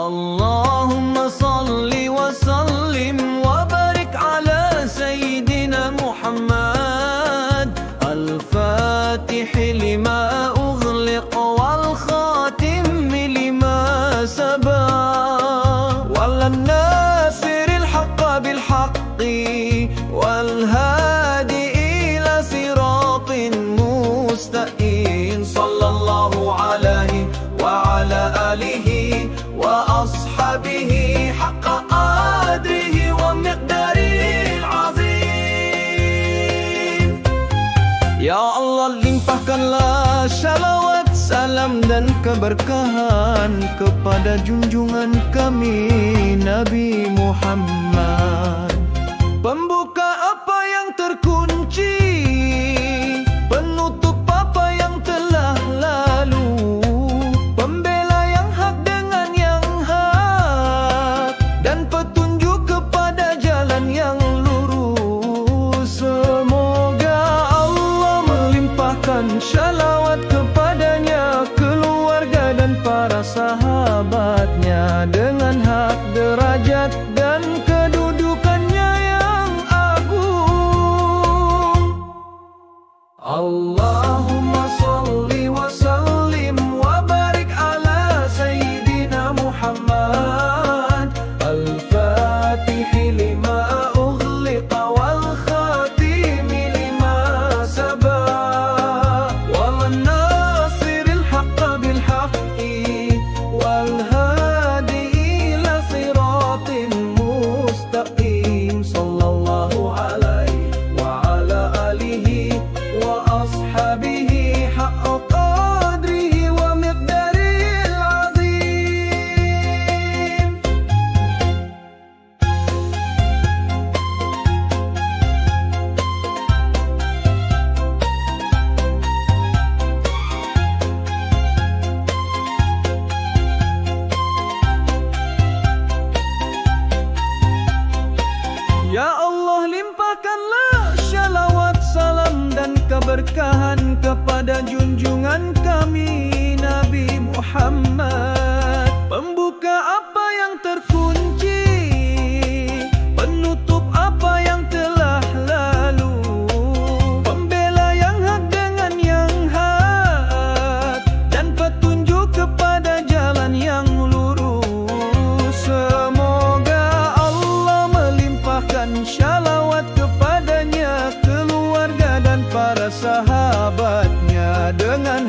Allahumma salli wa sallim wa barik ala Sayyidina Muhammad al-Fatih lima ughliq wal khatim lima sabaq wal nasiril haqqa bil haqqi wal hadi ila siratin mustaqim. Sallallahu alaihi wa ala alihi wa ashabihi haqqa qadrihi wa miqdaril azim. Ya Allah, limpahkanlah shalawat, salam dan keberkahan kepada junjungan kami Nabi Muhammad, pembuka apa yang terkunci, penutup apa yang telah lalu, pembela yang hak dengan yang hak, dan petunjuk kepada jalan yang lurus. Semoga Allah melimpahkan shalawat kepadanya, keluarga dan para sahabatnya, dengan hak derajat dan kedudukannya yang agung. Allahumma salli wa sallim wa barik ala Sayyidina Muhammad al-Fatih lima ughliqa wal khatim lima sabaq wal nasiril haqqa bil haqqi wal hadi ila siratin mustaqim. Sallallahu alaihi wa ala alihi wa ashabihi haqqa qadrihi wa miqdaril azim. Ya Allah, limpahkanlah shalawat, salam dan keberkahan kepada junjungan kami Nabi Muhammad, pembuka apa yang terkunci, penutup apa yang telah lalu, pembela yang hak dengan yang hak, dan petunjuk kepada jalan yang lurus. Semoga Allah melimpahkan shalawat kepadanya, keluarga dan para sahabatnya, dengan